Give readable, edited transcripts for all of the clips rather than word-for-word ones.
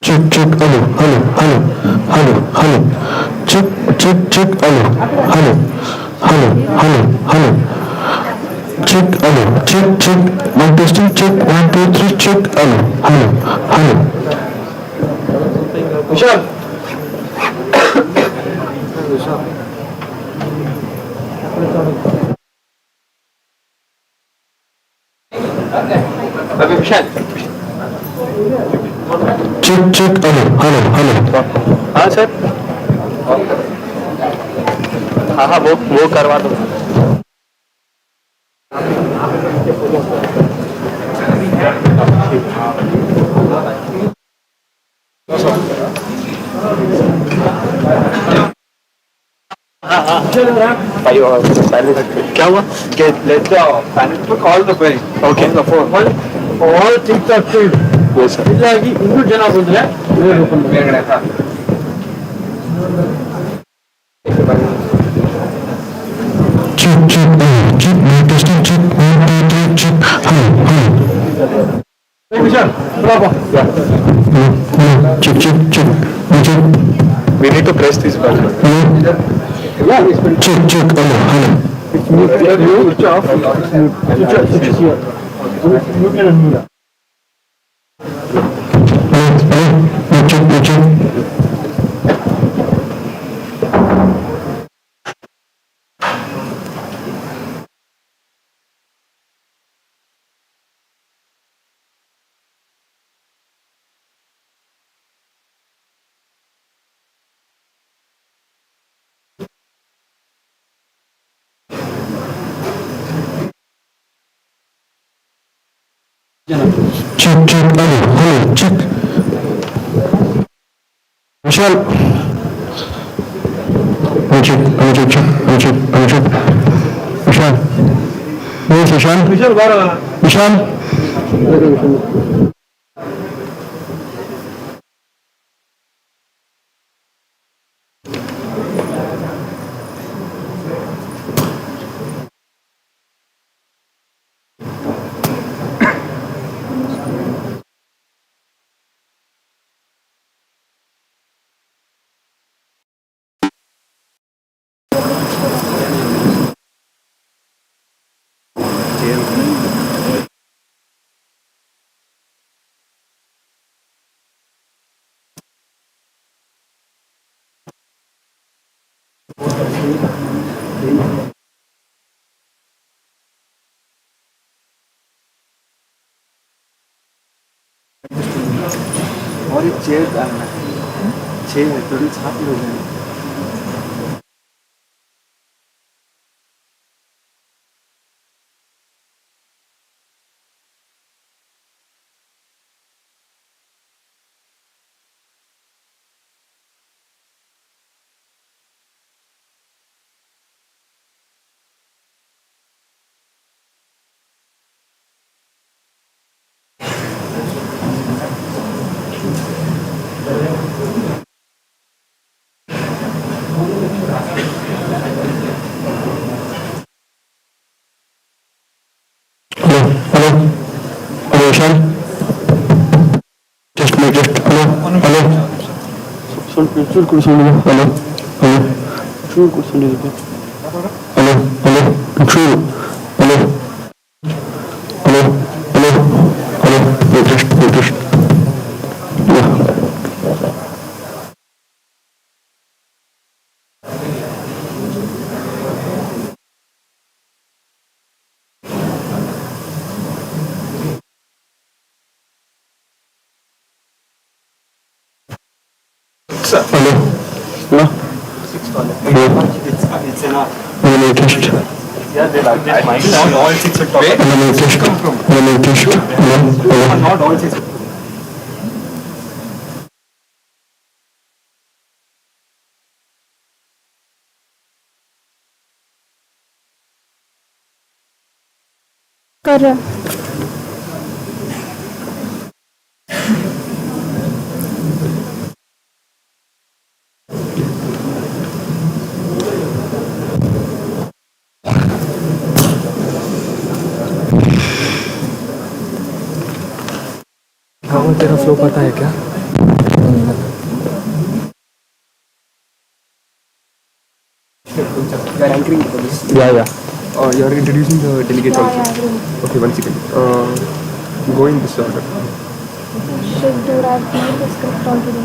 Check, check, hello, hello, hello, hello, hello. Check, check, check, hello, hello, hello, hello, hello. Check, hello, check, check. One testing, check, 1, 2, 3, check, hello, hello, hello. Vishal. Baby Vishal. Check, check, hello, hello, hello. हाँ sir हाँ हाँ वो करवा दो क्या हुआ let the panel call the parent okay on the phone all things are filled yes sir ಇಲ್ಲಾಗಿ ಇನ್ನೂ ಜನ ಬಂದ್ರೆ ಮೇಲ್ಗಡೆ Check, check, hello, check, one testing, check, 1, 2, 3, check, hello, hello. Hey Vishal bravo yeah Hello, hello, check, check, check, check. we need to press this button Hello, yeah it's been check, check, hello, hello. it's mute switch off switch is here mute and unmute Hello, hello, check, check. Check, check, hello, hello, check. Vishal. Check, check, check, check. Vishal. Yes, Vishal. Vishal bar Vishal. और एक chair डालना chair थोड़ी छाप लो Hello, hello. Hello, Vishal. Just me, just, hello, hello. चूर कुर्सी ले Hello, hello. चूर कुर्सी ले Hello, hello. True. Hello. Hello, hello. Hello. Wait, just. Yeah. sir. Hello. Hello. Hello. It's enough. Hello, test. Yeah, not all six will talk. Hello, test. Hello, test. Hello. Hello. Not all six. कर रहा हाँ तेरा flow पता है क्या? You are anchoring for this. Yeah. You are introducing the delegate also. Okay, 1 second. Go in this order. Should do that made the script already.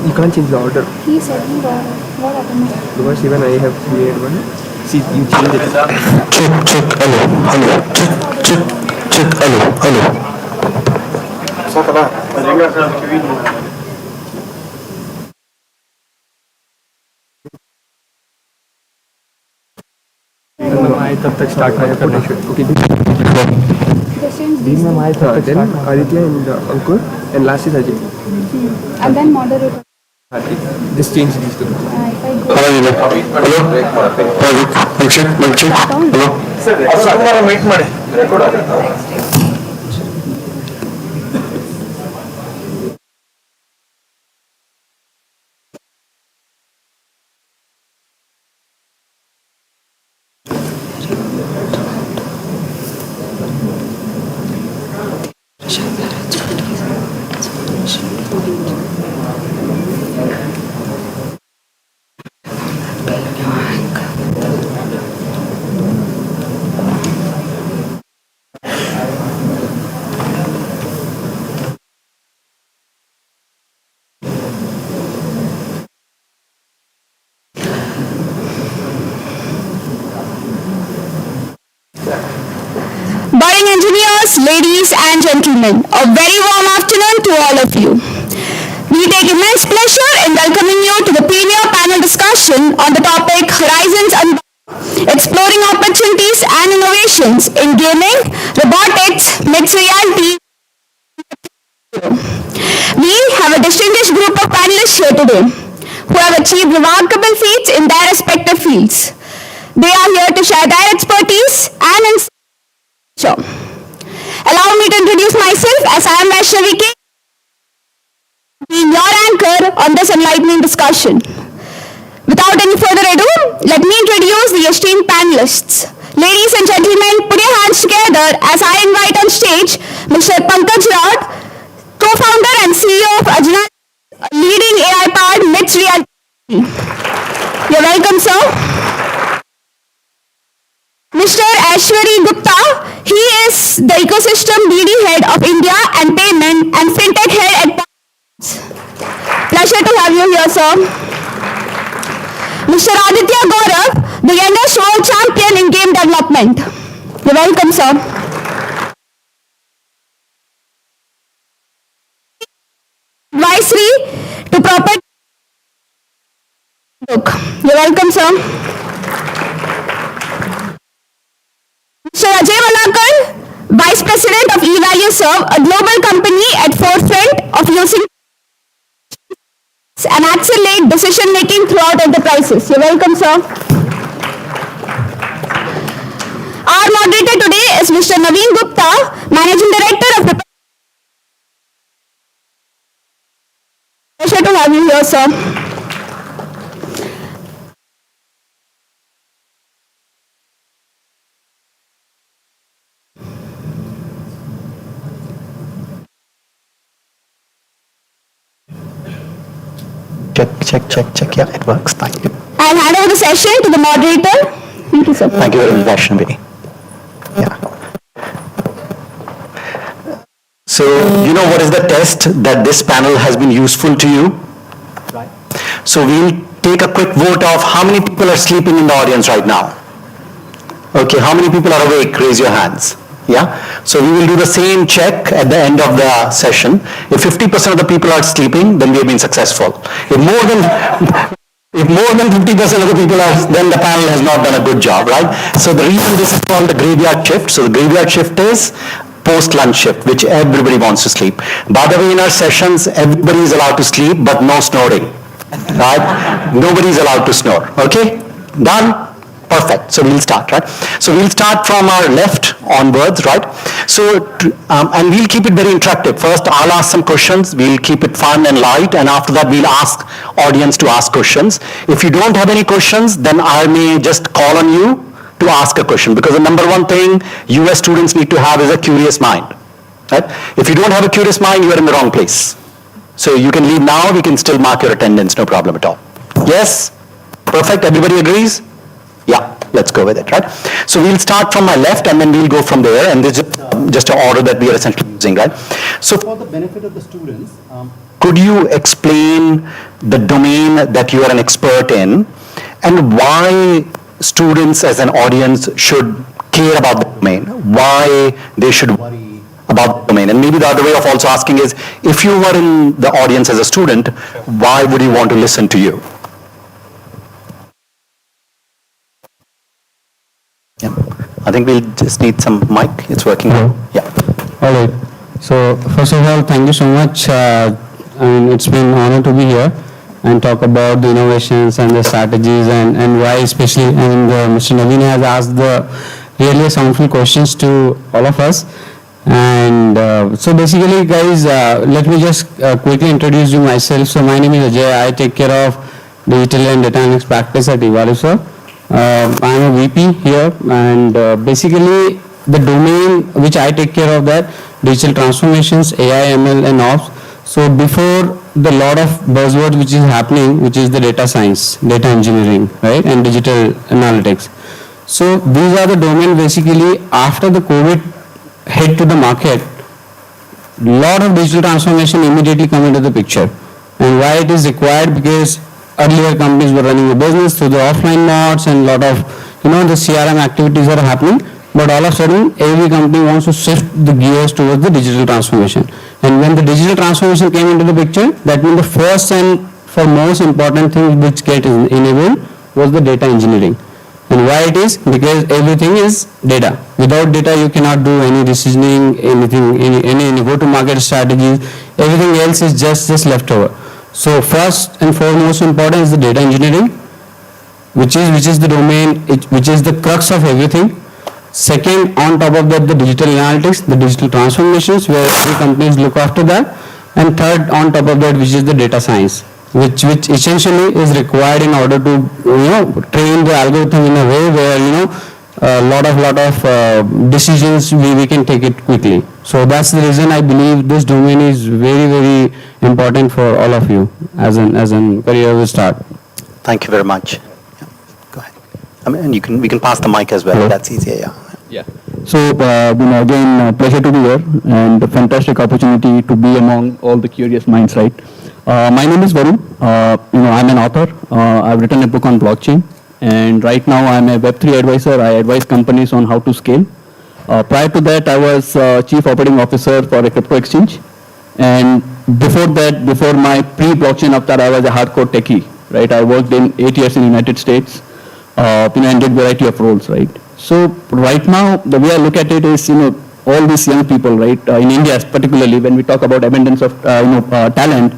You can't change the order He said he got it. What happened? because even I have made one. See, you change it. Check. Hello. Hello. Check. Hello. I तब तक start करना शुरू. Okay. The same Then Aditya and Ankur and last is Ajay. and then moderator. Just change these two. If I go Hello. Mic check. Hello. Meet ಮಾಡಿ record Budding engineers, ladies and gentlemen, a very warm afternoon to all of you. We take immense pleasure in welcoming you to the premier panel discussion on the topic Horizons Unbound, Exploring Opportunities and Innovations in Gaming, Robotics, Mixed Reality. We have a distinguished group of panelists here today who have achieved remarkable feats in their respective fields. They are here to share their expertise and insights. Sure. Allow me to introduce myself as I am Vaishnavi K, being your anchor on this enlightening discussion. Without any further ado, let me introduce the esteemed panelists. Ladies and gentlemen, put your hands together as I invite on stage Mr. Pankaj Raut, co-founder and CEO of Ajna, a leading AI-powered mixed reality. You're welcome, sir. Mr. Ashwari Gupta, he is the Ecosystem BD Head of India and Payment and FinTech Head at Pleasure to have you here, sir. Mr. Aditya Gaurav, the youngest world champion in game development. You're welcome, sir. Advisory to property. You're welcome, sir. Mr. Ajay Malakar, Vice President of eValue Serve, a global company at forefront of using and accelerate decision-making throughout enterprises. You're welcome, sir. Our moderator today is Mr. Naveen Gupta, Managing Director of the... Pleasure to have you here, sir. Check. Yeah, it works. Thank you. I'll hand over the session to the moderator. Thank you, sir. Thank you very much, Vaishnavi. Yeah. So, you know what is the test that this panel has been useful to you? Right. So we'll take a quick vote of how many people are sleeping in the audience right now. Okay, how many people are awake? Raise your hands. Yeah, so we will do the same check at the end of the session. If 50% of the people are sleeping, then we have been successful. If more than 50% of the people are, then the panel has not done a good job, right? So the reason this is called the graveyard shift, so the graveyard shift is post-lunch shift, which everybody wants to sleep. By the way, in our sessions, everybody is allowed to sleep, but no snoring, right? Nobody is allowed to snore, okay? Done? Perfect. So we'll start, right? So we'll start from our left onwards, right? So, and we'll keep it very interactive. First, I'll ask some questions. We'll keep it fun and light. And after that, we'll ask audience to ask questions. If you don't have any questions, then I may just call on you to ask a question. Because the number one thing US students need to have is a curious mind, right? If you don't have a curious mind, you are in the wrong place. So you can leave now. We can still mark your attendance. No problem at all. Yes? Perfect. Everybody agrees? Yeah, let's go with it, right? So we'll start from my left and then we'll go from there, and this is just an order that we are essentially using, right? So for the benefit of the students, could you explain the domain that you are an expert in and why students as an audience should care about the domain, why they should worry about the domain? And maybe the other way of also asking is, if you were in the audience as a student, why would you want to listen to you? Yeah, I think we'll just need some mic. It's working now. Yeah. All right. So first of all, thank you so much. I mean, it's been an honor to be here and talk about the innovations and the strategies and why especially, and Mr. Naveen has asked the really soundful questions to all of us. And so basically, guys, let me just quickly introduce you myself. So my name is Ajay. I take care of digital and data analytics practice at Evaluate, sir. I'm a VP here, and basically the domain which I take care of that digital transformations, AI, ML, and ops. So before the lot of buzzword which is happening, which is the data science, data engineering, right, and digital analytics. So these are the domain basically after the COVID hit to the market, lot of digital transformation immediately come into the picture. And why it is required? Because earlier companies were running a business through the offline modes and lot of, the CRM activities are happening, but all of a sudden every company wants to shift the gears towards the digital transformation. And when the digital transformation came into the picture, that means the first and foremost important thing which get enabled was the data engineering. And why it is? Because everything is data. Without data you cannot do any decisioning, anything, any go-to-market strategies, everything else is just left over. So first and foremost important is the data engineering, which is the domain, which is the crux of everything. Second, on top of that, the digital analytics, the digital transformations, where every companies look after that. And third, on top of that, which is the data science, which essentially is required in order to train the algorithm in a way where a lot of decisions we can take it quickly. So that's the reason I believe this domain is very, very important for all of you as an career will start. Thank you very much. Yeah. Go ahead. I mean, and we can pass the mic as well. Hello. That's easier. Yeah. Yeah. So again, pleasure to be here and a fantastic opportunity to be among all the curious minds, right? My name is Varun. I'm an author. I've written a book on blockchain, and right now I'm a Web3 advisor. I advise companies on how to scale. Prior to that, I was Chief Operating Officer for a crypto exchange. And before that, before my pre-blockchain avatar, I was a hardcore techie, right? I worked in 8 years in the United States, and did variety of roles, right? So right now, the way I look at it is, all these young people, right, in India particularly, when we talk about abundance of, talent,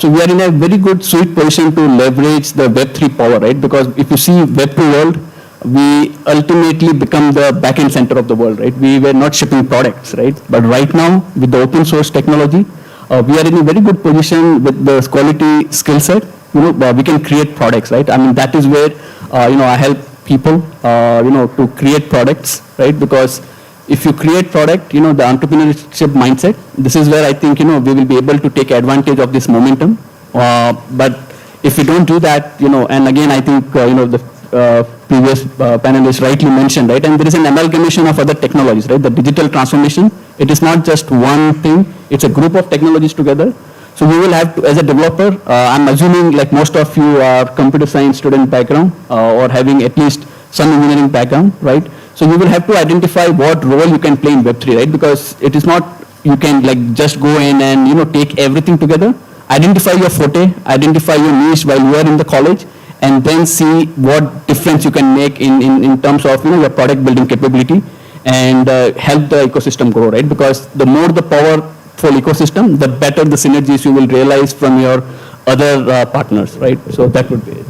so we are in a very good sweet position to leverage the Web3 power, right? Because if you see Web2 world, we ultimately become the back-end center of the world, right? We were not shipping products, right? But right now, with the open source technology, we are in a very good position with the quality skill set. We can create products, right? I mean, that is where, I help people, to create products, right? Because if you create product, the entrepreneurship mindset, this is where I think, we will be able to take advantage of this momentum. But if we don't do that, and again, I think, the previous panelists rightly mentioned, right? And there is an amalgamation of other technologies, right? The digital transformation, it is not just one thing, it's a group of technologies together. So we will have to, as a developer, I'm assuming like most of you are computer science student background or having at least some engineering background, right? So you will have to identify what role you can play in Web3, right? Because it is not, you can like just go in and, take everything together. Identify your forte, identify your niche while you are in the college, and then see what difference you can make in terms of, your product building capability, and help the ecosystem grow, right? Because the more the powerful ecosystem, the better the synergies you will realize from your other partners, right? So that would be it.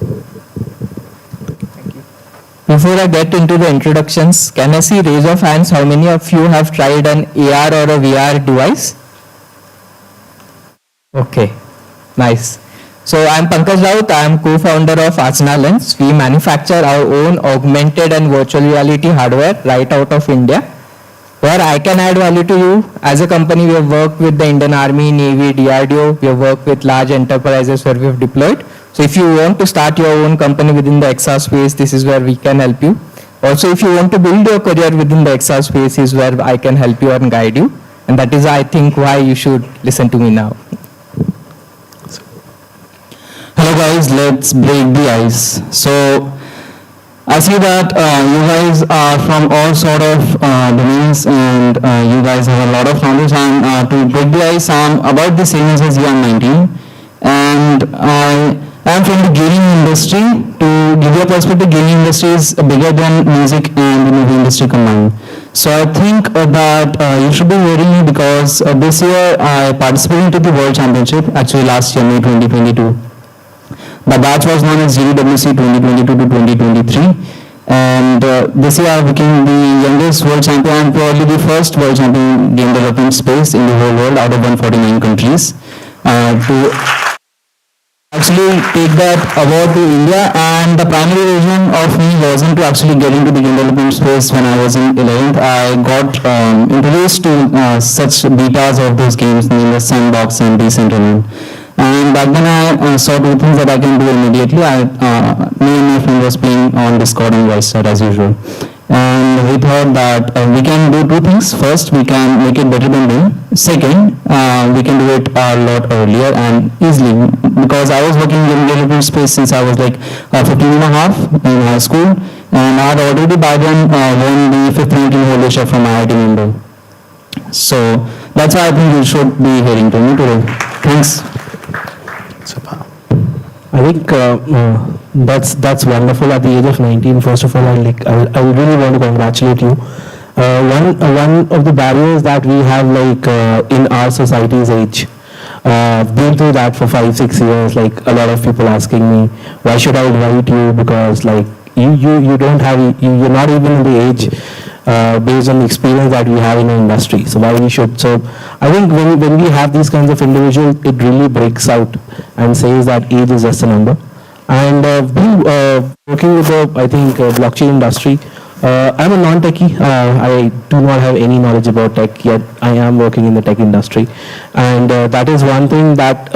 Before I get into the introductions, can I see raise of hands how many of you have tried an AR or a VR device? Okay, nice. So I'm Pankaj Raut, I'm co-founder of Asana Lens. We manufacture our own augmented and virtual reality hardware right out of India. Where I can add value to you, as a company we have worked with the Indian Army, Navy, DRDO, we have worked with large enterprises where we have deployed. So if you want to start your own company within the XR space, this is where we can help you. Also, if you want to build your career within the XR space, is where I can help you and guide you. And that is, I think, why you should listen to me now. Hello guys, let's break the ice. So I see that you guys are from all sort of domains, and you guys have a lot of knowledge, and to break the ice, I'm about the same age as you. I'm 19, and I am from the gaming industry. To give you a perspective, gaming industry is bigger than music and the movie industry combined. So I think that you should be hearing me because this year I participated in the World Championship, actually last year, May 2022. The batch was known as GDWC 2022 to 2023, and this year I became the youngest world champion and probably the first world champion in game development space in the whole world out of 149 countries. To actually take that award to India, and the primary reason of me wasn't to actually get into the game development space. When I was in 11th, I got introduced to such betas of those games named as Sandbox and Decentraland. And back then I saw two things that I can do immediately. Me and my friend was playing on Discord and voice chat as usual. And we thought that we can do two things. First, we can make it better than them. Second, we can do it a lot earlier and easily. Because I was working in the development space since I was like 15 and a half in high school. And I had already by then won the 5th ranking Holisha from IIT Mumbai. So that's why I think you should be hearing to me today. Thanks. I think that's wonderful at the age of 19. First of all, I really want to congratulate you. One of the barriers that we have in our society's age, been through that for 5-6 years. Like a lot of people asking me, why should I invite you? Because you don't have, you're not even in the age based on the experience that we have in the industry. So why we should? So I think when we have these kinds of individuals, it really breaks out and says that age is just a number. And working with the, I think, blockchain industry, I'm a non-techie. I do not have any knowledge about tech yet. I am working in the tech industry, and that is one thing that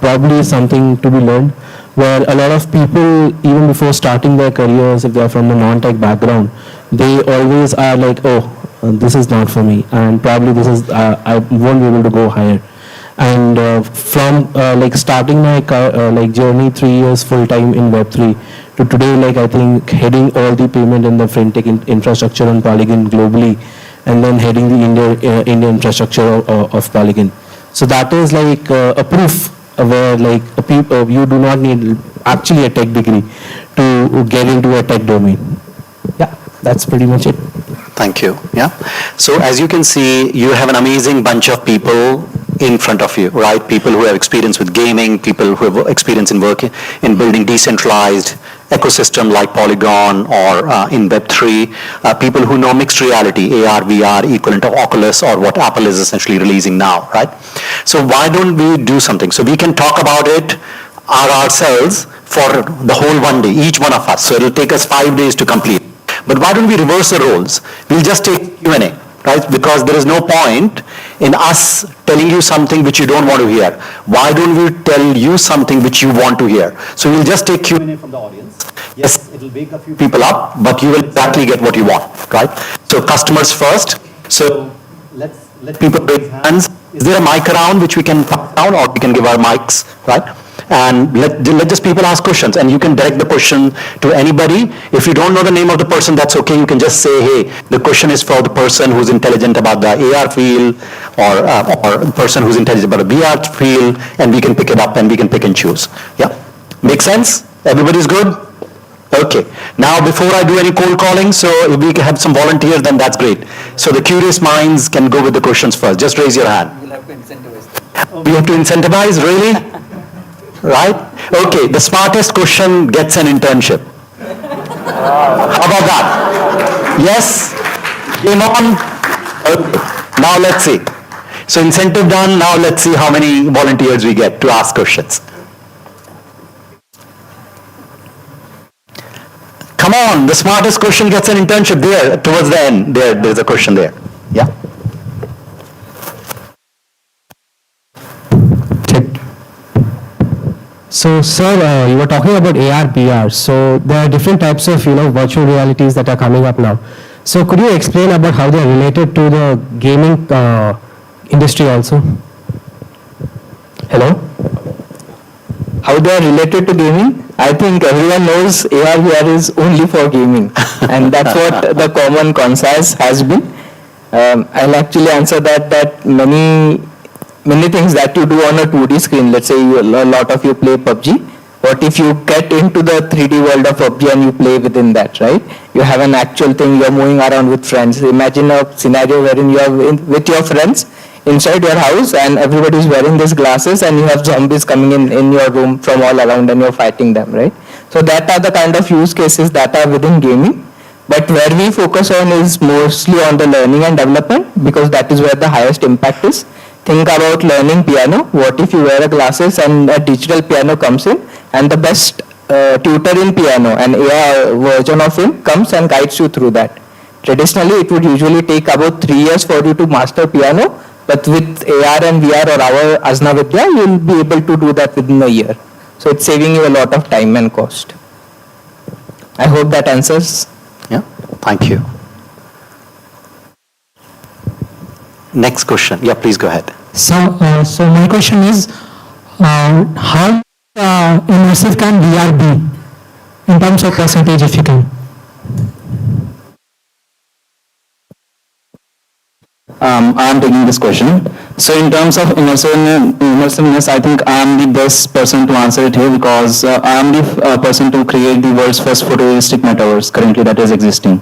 probably is something to be learned. Where a lot of people, even before starting their careers, if they are from a non-tech background, they always are like, oh, this is not for me, and probably this is I won't be able to go higher. And from starting my journey 3 years full time in Web3 to today, I think heading all the payment and the fintech infrastructure on Polygon globally, and then heading the India infrastructure of Polygon. So that is a proof where you do not need actually a tech degree to get into a tech domain. Yeah, that's pretty much it. Thank you. Yeah. So as you can see, you have an amazing bunch of people in front of you, right? People who have experience with gaming, people who have experience in working in building decentralized ecosystem like Polygon or in Web3, people who know mixed reality, AR, VR, equivalent of Oculus, or what Apple is essentially releasing now, right? So why don't we do something? So we can talk about it ourselves for the whole one day, each one of us. So it'll take us 5 days to complete. But why don't we reverse the roles? We'll just take Q&A, right? Because there is no point in us telling you something which you don't want to hear. Why don't we tell you something which you want to hear? So we'll just take Q&A from the audience. Yes, it'll wake a few people up, but you will exactly get what you want, right? So customers first. So let's let people raise hands. Is there a mic around which we can pass down, or we can give our mics, right? and let just people ask questions, and you can direct the question to anybody. If you don't know the name of the person, that's okay. You can just say, hey, the question is for the person who's intelligent about the AR field, or the person who's intelligent about the VR field, and we can pick it up and we can pick and choose. Yeah, make sense? Everybody's good? Okay. Now, before I do any cold calling, so if we can have some volunteers, then that's great. So the curious minds can go with the questions first. Just raise your hand. We'll have to incentivize them. We have to incentivize, really? Right? Okay, the smartest question gets an internship. How about that? Yes? Game on? Okay. Now let's see. So incentive done, now let's see how many volunteers we get to ask questions. Come on, the smartest question gets an internship there, towards the end. There's a question there. Yeah? So, sir, you were talking about AR, VR. So, there are different types of, virtual realities that are coming up now. So, could you explain about how they are related to the gaming industry also? Hello? How they are related to gaming? I think everyone knows AR VR is only for gaming, and that's what the common consensus has been. I'll actually answer that many things that you do on a 2D screen, let's say a lot of you play PUBG. What if you get into the 3D world of PUBG and you play within that, right? You have an actual thing, you're moving around with friends. Imagine a scenario wherein you are with your friends inside your house and everybody is wearing these glasses and you have zombies coming in your room from all around and you're fighting them, right? So that are the kind of use cases that are within gaming. But where we focus on is mostly on the learning and development, because that is where the highest impact is. Think about learning piano. What if you wear glasses and a digital piano comes in and the best tutor in piano, an AI version of him, comes and guides you through that. Traditionally, it would usually take about 3 years for you to master piano, but with AR and VR or our Asna Vidya, you'll be able to do that within a year. So it's saving you a lot of time and cost. I hope that answers. Yeah, thank you. Next question. Yeah, please go ahead. So my question is, how immersive can VR be in terms of percentage, if you can? I'm taking this question. So in terms of immersiveness, I think I'm the best person to answer it here, because I'm the person to create the world's first photorealistic metaverse currently that is existing.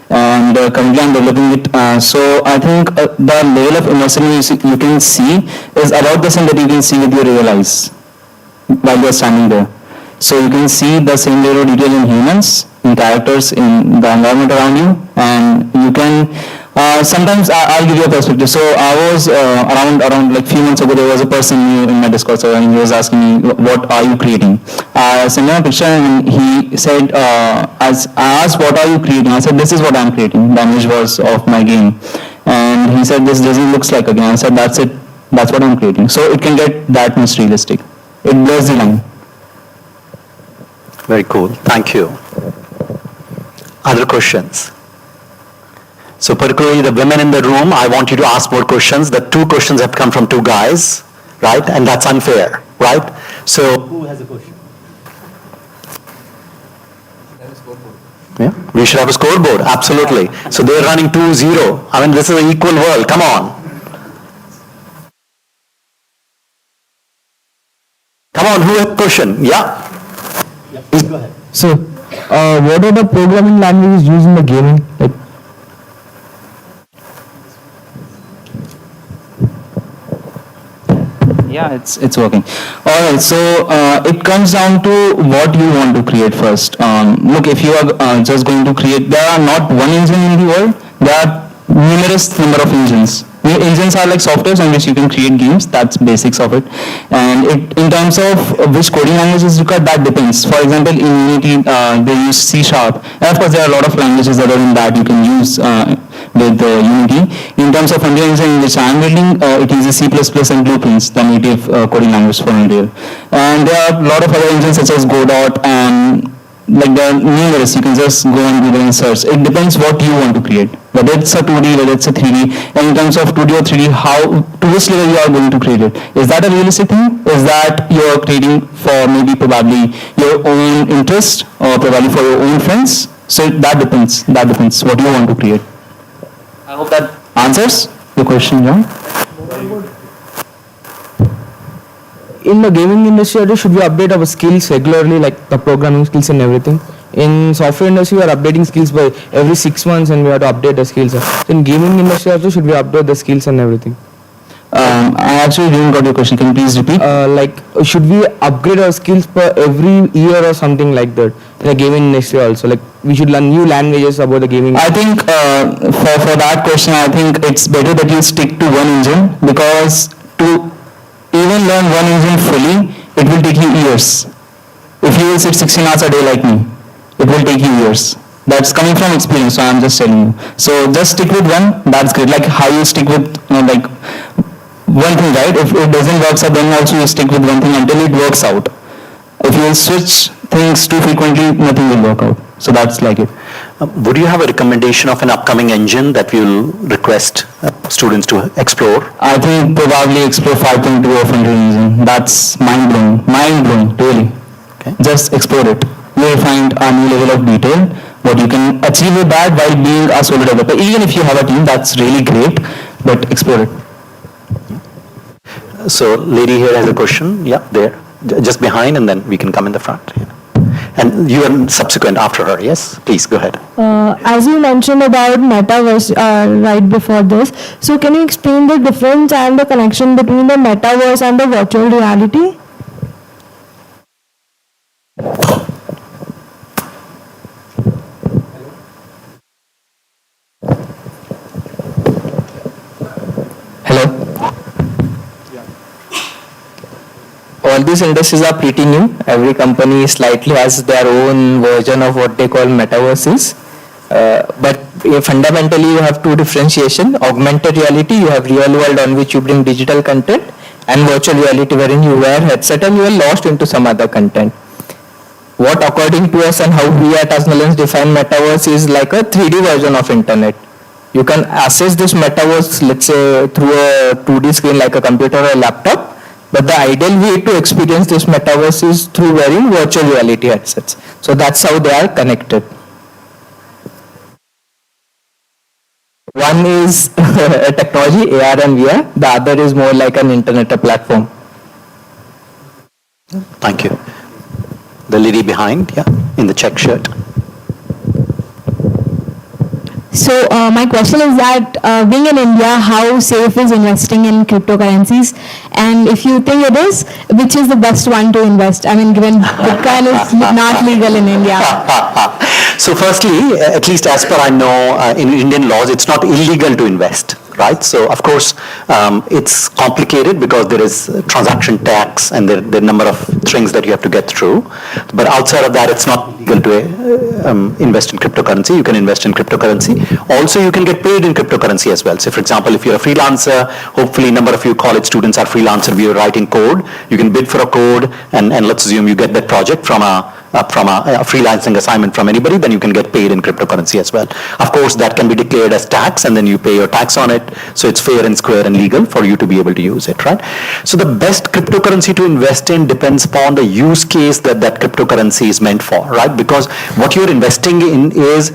And currently I'm developing it. So I think the level of immersiveness you can see is about the same that you can see with your real eyes while you're standing there. So you can see the same level of detail in humans, in characters, in the environment around you, and you can sometimes I'll give you a perspective. So I was around like few months ago, there was a person new in my Discord server and he was asking me, what are you creating? I sent him a picture and he said, as I asked, what are you creating? I said, this is what I'm creating. The image was of my game. And he said, this doesn't look like a game. I said, that's it. That's what I'm creating. So it can get that much realistic. It blurs the line. Very cool. Thank you. Other questions? So particularly the women in the room, I want you to ask more questions. The 2 questions have come from 2 guys, right? And that's unfair, right? So who has a question? Yeah, we should have a scoreboard, absolutely. So they're running 2-0. I mean, this is an equal world. Come on. Come on, who has a question? Yeah. Please go ahead. So, what are the programming languages used in the gaming? Yeah, it's working. All right, so it comes down to what you want to create first. Look, if you are just going to create, there are not one engine in the world. There are numerous number of engines. Engines are like softwares on which you can create games. That's basics of it. And in terms of which coding language is required, that depends. For example, in Unity, they use C#. And of course, there are a lot of languages other than that you can use with Unity. In terms of Unreal Engine, which I'm building, it uses C++ and Blueprints, the native coding language for Unreal. And there are a lot of other engines such as Godot and like the numerous, you can just go and Google and search. It depends what you want to create, whether it's a 2D, whether it's a 3D, and in terms of 2D or 3D, to which level you are going to create it. Is that a realistic thing? Is that you're creating for maybe probably your own interest or probably for your own friends? So that depends what you want to create. I hope that answers the question, John. In the gaming industry, should we update our skills regularly, like the programming skills and everything? In software industry, we are updating skills by every 6 months, and we have to update the skills. In gaming industry also, should we update the skills and everything? I actually didn't got your question. Can you please repeat? Should we upgrade our skills per every year or something like that? In the gaming industry also, like we should learn new languages about the gaming. I think for that question, I think it's better that you stick to one engine, because to even learn one engine fully, it will take you years. If you will sit 16 hours a day like me, it will take you years. That's coming from experience, so I'm just telling you. So just stick with one, that's great. Like how you stick with, like one thing, right? If it doesn't work out, then also you stick with one thing until it works out. If you switch things too frequently, nothing will work out. So that's like it. Would you have a recommendation of an upcoming engine that we'll request students to explore? I think probably explore 5.2 of Unreal Engine. That's mind-blowing, really. Okay. Just explore it. You will find a new level of detail, what you can achieve with that while being a solo developer. Even if you have a team, that's really great, but explore it. So, lady here has a question. Yeah, there. Just behind, and then we can come in the front. Yeah. And you are subsequent after her, yes? Please, go ahead. As you mentioned about metaverse right before this, so can you explain the difference and the connection between the metaverse and the virtual reality? All these industries are pretty new. Every company slightly has their own version of what they call metaverses. But fundamentally, you have two differentiation. Augmented reality, you have real world on which you bring digital content, and virtual reality wherein you wear headset and you are lost into some other content. What according to us and how we at Asnalens define metaverse is like a 3D version of internet. You can access this metaverse, let's say, through a 2D screen like a computer or a laptop. But the ideal way to experience this metaverse is through wearing virtual reality headsets. So that's how they are connected. One is a technology, AR and VR. The other is more like an internet, a platform. Thank you. The lady behind, yeah, in the check shirt. So my question is that being in India, how safe is investing in cryptocurrencies? And if you think it is, which is the best one to invest? I mean, given Bitcoin is not legal in India. So firstly, at least as per I know, in Indian laws, it's not illegal to invest, right? So of course, it's complicated because there is transaction tax and there are a number of things that you have to get through. But outside of that, it's not legal to invest in cryptocurrency. You can invest in cryptocurrency. Also, you can get paid in cryptocurrency as well. So for example, if you're a freelancer, hopefully a number of you college students are freelancer, we are writing code. You can bid for a code and let's assume you get that project from a freelancing assignment from anybody, then you can get paid in cryptocurrency as well. Of course, that can be declared as tax and then you pay your tax on it. So it's fair and square and legal for you to be able to use it, right? So the best cryptocurrency to invest in depends upon the use case that cryptocurrency is meant for, right? Because what you're investing in is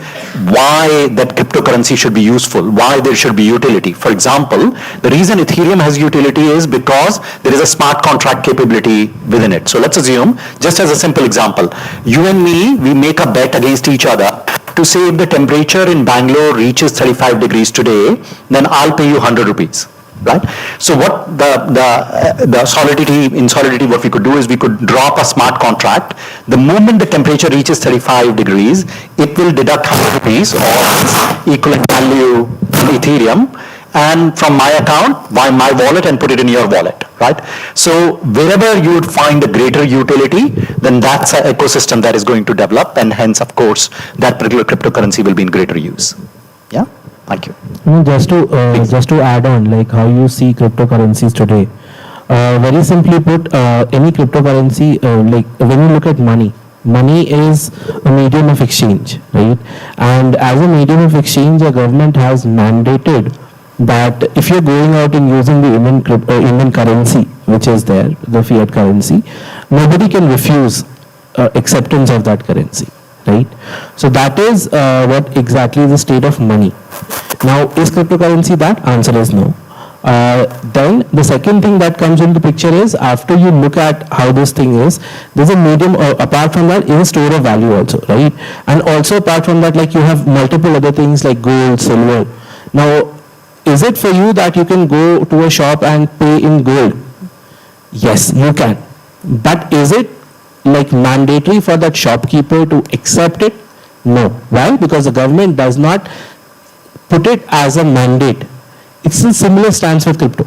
why that cryptocurrency should be useful, why there should be utility. For example, the reason Ethereum has utility is because there is a smart contract capability within it. So let's assume, just as a simple example, you and me, we make a bet against each other to say if the temperature in Bangalore reaches 35 degrees today, then I'll pay you 100 rupees, right? So what the Solidity, what we could do is we could drop a smart contract. The moment the temperature reaches 35 degrees, it will deduct 100 rupees or its equivalent value in Ethereum and from my account, my wallet, and put it in your wallet, right? So wherever you would find a greater utility, then that's an ecosystem that is going to develop, and hence, of course, that particular cryptocurrency will be in greater use. Yeah, thank you. Just to add on, like how you see cryptocurrencies today. Very simply put, any cryptocurrency, like when you look at money money is a medium of exchange, right? And as a medium of exchange, the government has mandated that if you're going out and using the Indian currency, which is there, the fiat currency, nobody can refuse acceptance of that currency, right? So that is what exactly is the state of money. Now, is cryptocurrency that? Answer is no. Then the second thing that comes into picture is, after you look at how this thing is, there's a medium, apart from that, is a store of value also, right? And also apart from that, like, you have multiple other things like gold, silver. Now, is it for you that you can go to a shop and pay in gold? Yes, you can. But is it like mandatory for that shopkeeper to accept it? No. Why? Because the government does not put it as a mandate. It's a similar stance with crypto.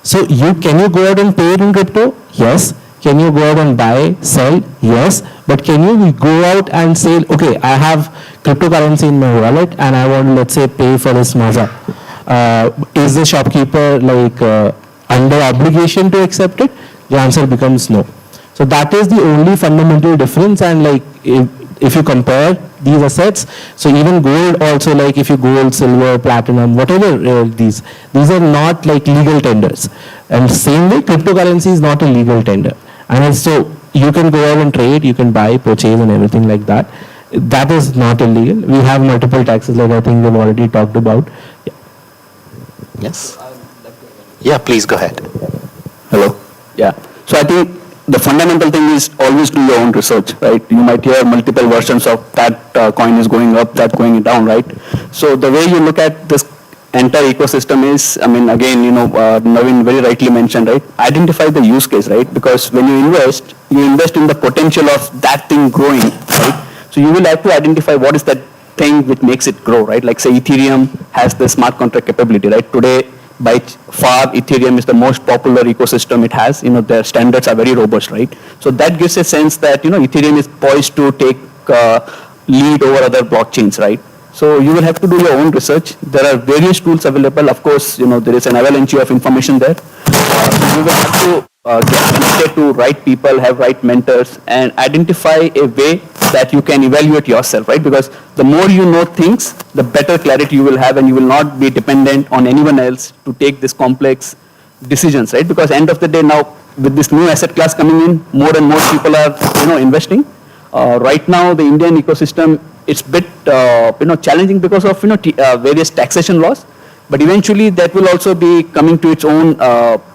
So can you go out and pay it in crypto? Yes. Can you go out and buy, sell? Yes. But can you go out and say, okay, I have cryptocurrency in my wallet and I want to, let's say, pay for this maza. Is the shopkeeper like under obligation to accept it? The answer becomes no. So that is the only fundamental difference. And like if you compare these assets, so even gold also, like if you gold, silver, platinum, whatever these are not like legal tenders. And same way, cryptocurrency is not a legal tender. And so you can go out and trade, you can buy, purchase and everything like that. That is not illegal. We have multiple taxes, like I think we've already talked about. Yeah. Yes. Yeah, please go ahead. Hello. Yeah. So I think the fundamental thing is always do your own research, right? You might hear multiple versions of that coin is going up, that going down, right? So the way you look at this entire ecosystem is, I mean, again, Naveen very rightly mentioned, right? Identify the use case, right? Because when you invest in the potential of that thing growing, right? So you will have to identify what is that thing which makes it grow, right? Like say Ethereum has the smart contract capability, right? Today, by far, Ethereum is the most popular ecosystem it has. Their standards are very robust, right? So that gives a sense that, Ethereum is poised to take lead over other blockchains, right? So you will have to do your own research. There are various tools available. Of course, there is an avalanche of information there. So you will have to get connected to right people, have right mentors, and identify a way that you can evaluate yourself, right? Because the more you know things, the better clarity you will have, and you will not be dependent on anyone else to take these complex decisions, right? Because end of the day now, with this new asset class coming in, more and more people are, investing. Right now, the Indian ecosystem, it's a bit, challenging because of, various taxation laws. But eventually, that will also be coming to its own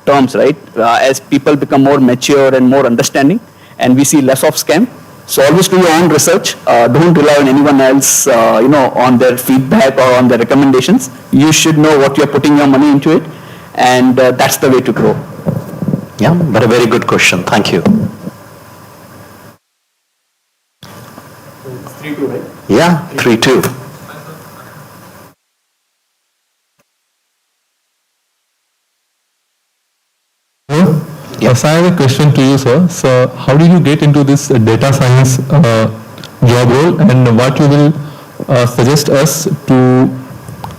terms, right? As people become more mature and more understanding, and we see less of scam. So always do your own research. Don't rely on anyone else, on their feedback or on their recommendations. You should know what you're putting your money into it, and that's the way to grow. Yeah, but a very good question. Thank you. 3-2, right? Yeah, 3-2. Yes, I have a question to you, sir. So, how did you get into this data science job role, and what you will suggest us to,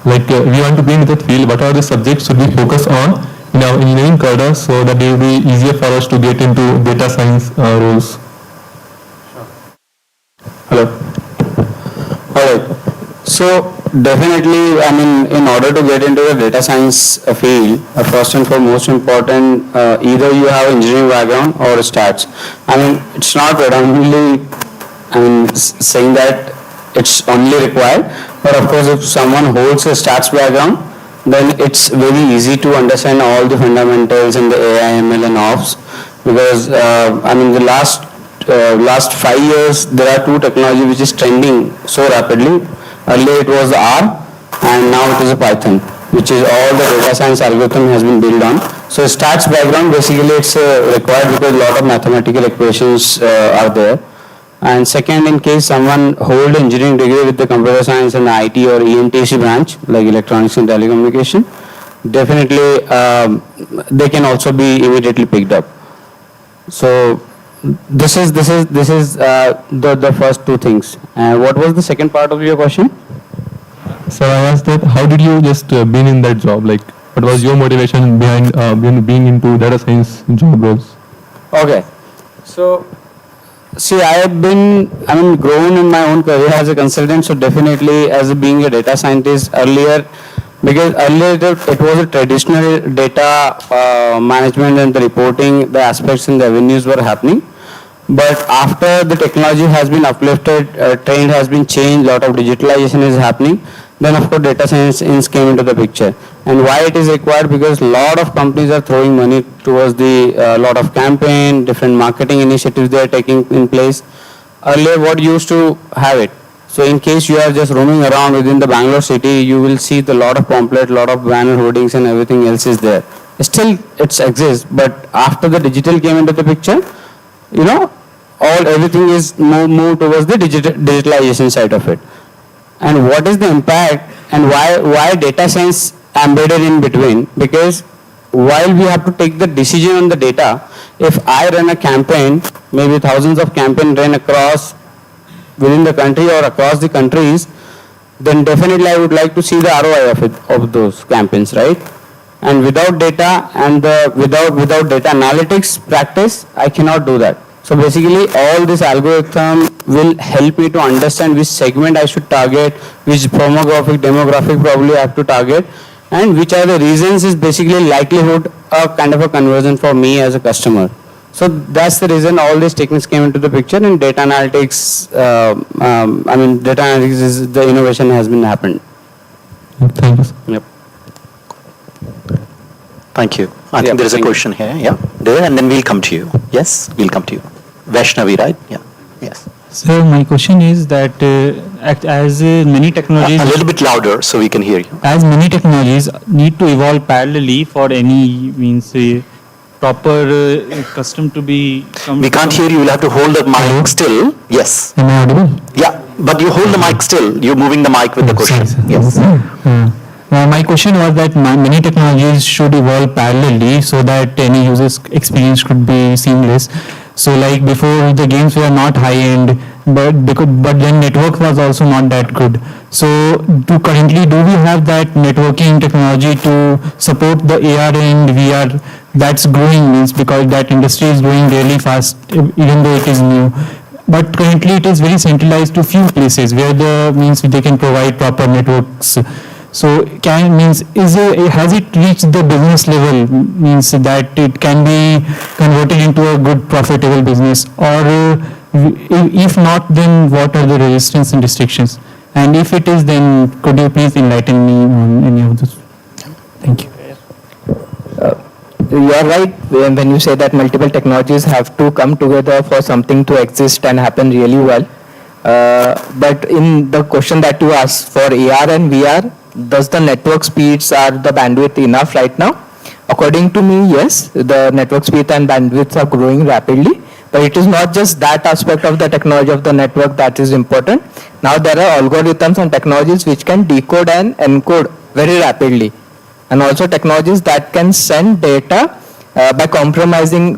like, we want to be in that field, what are the subjects should we focus on in our engineering career so that it will be easier for us to get into data science roles? Hello. All right. So definitely, I mean, in order to get into the data science field, first and foremost important, either you have engineering background or stats. I mean, it's not predominantly, saying that it's only required, but of course, if someone holds a stats background, then it's very easy to understand all the fundamentals in the AI, ML and ops, because, the last 5 years, there are two technology which is trending so rapidly. Earlier it was the R, and now it is a Python, which is all the data science algorithm has been built on. So stats background, basically it's required because a lot of mathematical equations are there. And second, in case someone hold engineering degree with the computer science and IT or ENTC branch, like electronics and telecommunication, definitely they can also be immediately picked up. So this is the first two things. What was the second part of your question? So I asked that how did you just been in that job? Like, what was your motivation behind being into data science job roles? Okay, so See, I have been, grown in my own career as a consultant, so definitely as being a data scientist earlier, because earlier it was a traditional data management and the reporting, the aspects and the avenues were happening. But after the technology has been uplifted, trend has been changed, lot of digitalization is happening, then of course data science came into the picture. And why it is required? Because lot of companies are throwing money towards the lot of campaign, different marketing initiatives they are taking in place. Earlier what used to have it? So in case you are just roaming around within the Bangalore city, you will see the lot of pamphlet, lot of banner hoardings and everything else is there. Still it exists, but after the digital came into the picture, everything is moved towards the digitalization side of it. And what is the impact and why data science embedded in between? Because while we have to take the decision on the data, if I run a campaign, maybe thousands of campaigns run across within the country or across the countries, then definitely I would like to see the ROI of those campaigns, right? And without data and without data analytics practice, I cannot do that. So basically all this algorithm will help me to understand which segment I should target, which demographic probably I have to target, and which are the reasons is basically likelihood of kind of a conversion for me as a customer. So that's the reason all these techniques came into the picture, and data analytics, data analytics is the innovation has been happened. Thank you, sir. Yep. Thank you. I think there is a question here. Yeah, there, and then we'll come to you. Yes, we'll come to you. Vaishnavi, right? Yeah. Yes. So my question is that as many technologies... A little bit louder so we can hear you. As many technologies need to evolve parallelly for any proper custom to be... We can't hear you. You'll have to hold the mic still. Yes. Am I audible? Yeah, but you hold the mic still. You're moving the mic with the question. Yes. My question was that many technologies should evolve parallelly so that any user's experience could be seamless. So like before, the games were not high-end, but then network was also not that good. So currently, do we have that networking technology to support the AR and VR that's growing, means because that industry is growing really fast, even though it is new. But currently it is very centralized to few places where they can provide proper networks. So has it reached the business level, means that it can be converted into a good profitable business, or if not, then what are the resistance and restrictions? And if it is, then could you please enlighten me on any of those? Thank you. You are right when you say that multiple technologies have to come together for something to exist and happen really well. But in the question that you asked for AR and VR, does the network speeds or the bandwidth enough right now? According to me, yes, the network speed and bandwidth are growing rapidly. But it is not just that aspect of the technology of the network that is important. Now there are algorithms and technologies which can decode and encode very rapidly. And also technologies that can send data by compressing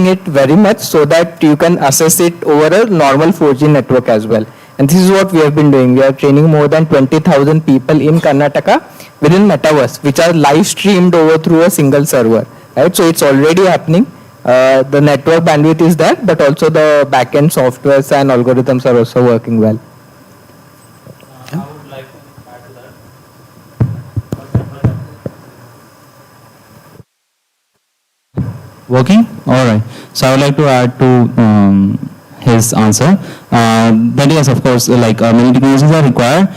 it very much so that you can access it over a normal 4G network as well. And this is what we have been doing. We are training more than 20,000 people in Karnataka within Metaverse, which are live streamed over through a single server. Right? So it's already happening. The network bandwidth is there, but also the backend softwares and algorithms are also working well. Working? All right. So I would like to add to his answer. That yes, of course, many technologies are required,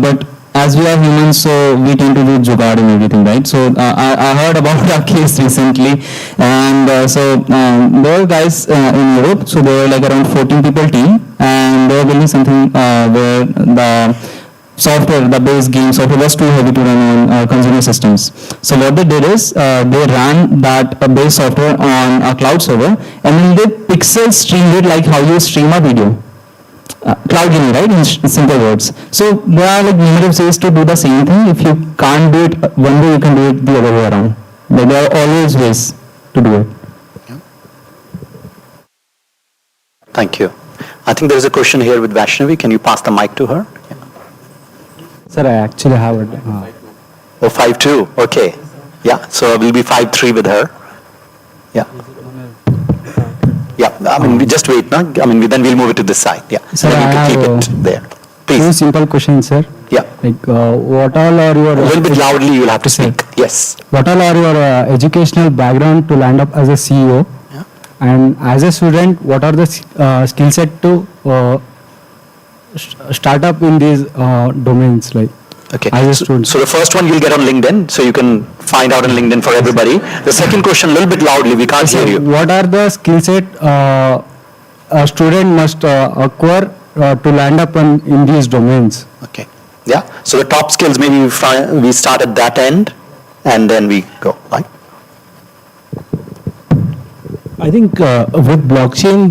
but as we are humans, so we tend to do jugaad and everything, right? So I heard about a case recently, and there were guys in Europe, so they were like around 14 people team, and they were building something where the software, the base game software was too heavy to run on consumer systems. So what they did is they ran that base software on a cloud server, and then they pixel streamed it like how you stream a video. Cloud gaming, right, in simple words. So there are numerous ways to do the same thing. If you can't do it one way, you can do it the other way around. But there are always ways to do it. Thank you. I think there is a question here with Vaishnavi. Can you pass the mic to her? Sir, I actually have it. 5-2. Okay. Yeah. So we'll be 5-3 with her. Yeah. Yeah, I mean, we just wait, no? I mean, then we'll move it to this side, yeah. Sir, Then you I can keep have, it there. Two Please, simple questions, sir. yeah. Like, what all are your A little bit loudly, you'll have to speak. Yes. what all are your educational background to land up as a CEO? Yeah. And as a student, what are the skill set to start up in these domains? Like, Okay. as a student. So the first one you'll get on LinkedIn, so you can find out on LinkedIn for everybody. The second question, a little bit loudly, we can't hear you. What are the skill set a student must acquire to land up in these domains? Okay. Yeah, so the top skills, maybe we start at that end and then we go, right? I think with blockchain,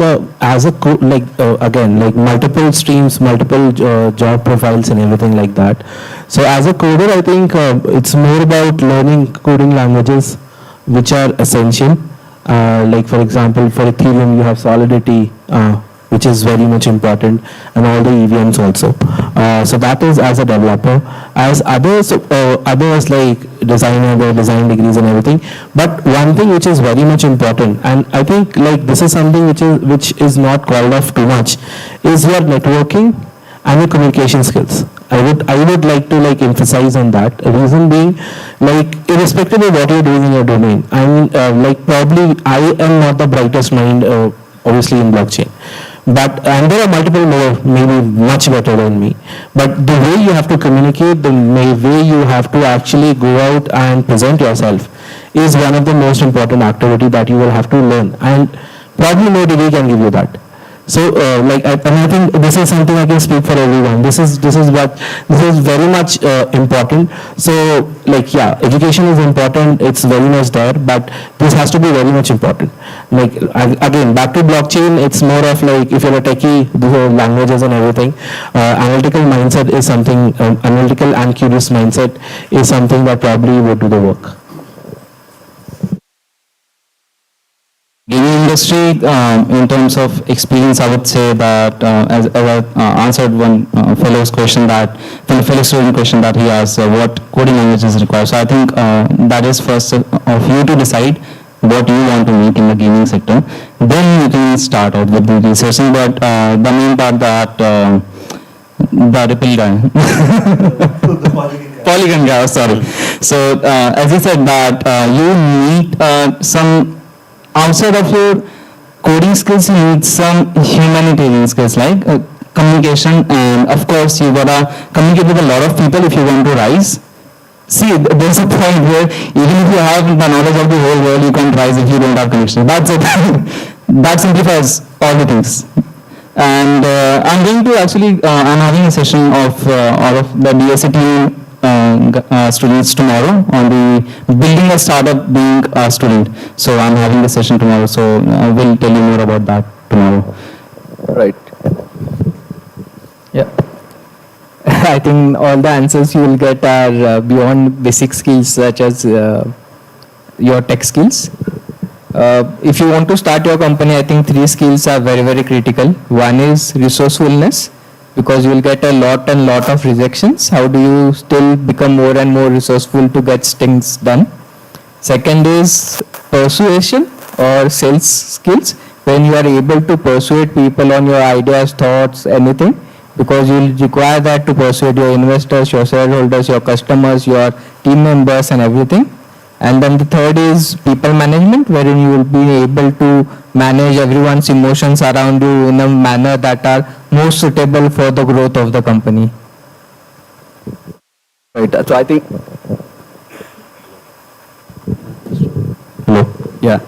again, like multiple streams, multiple job profiles and everything like that. So as a coder, I think it's more about learning coding languages which are essential. Like for example, for Ethereum, you have Solidity, which is very much important, and all the EVMs also. So that is as a developer. As others like designer, their design degrees and everything. But one thing which is very much important, and I think like this is something which is not called off too much, is your networking and your communication skills. I would like to like emphasize on that. Reason being, like irrespective of what you're doing in your domain, I mean, like probably I am not the brightest mind, obviously in blockchain. But, and there are multiple more, maybe much better than me. But the way you have to communicate, the way you have to actually go out and present yourself is one of the most important activity that you will have to learn. And probably no degree can give you that. So, and I think this is something I can speak for everyone. This is very much important. So, like, yeah, education is important. It's very much there, but this has to be very much important. Like, again, back to blockchain, it's more of like if you're a techie, the languages and everything. Analytical mindset is something. Analytical and curious mindset is something that probably would do the work. Gaming industry, in terms of experience, I would say that as I answered one fellow student question that he asked, what coding language is required. So I think that is first of you to decide what you want to make in the gaming sector. Then you can start out with the researching. But the main part that the Ripple guy, Polygon guy, sorry. So as he said that you need some. Outside of your coding skills, you need some humanitarian skills like communication, and of course you gotta communicate with a lot of people if you want to rise. See, there's a point where even if you have the knowledge of the whole world, you can't rise if you don't have connection. That's it. That simplifies all the things. And I'm going to actually, I'm having a session of all of the DSC team students tomorrow on the building a startup being a student. So I'm having the session tomorrow, so I will tell you more about that tomorrow. Right. Yeah. I think all the answers you will get are beyond basic skills such as your tech skills. If you want to start your company, I think 3 skills are very, very critical. One is resourcefulness, because you will get a lot of rejections. How do you still become more and more resourceful to get things done? Second is persuasion or sales skills, when you are able to persuade people on your ideas, thoughts, anything, because you will require that to persuade your investors, your shareholders, your customers, your team members and everything. And then the third is people management, wherein you will be able to manage everyone's emotions around you in a manner that are most suitable for the growth of the company. Right. So I think. Hello. Yeah.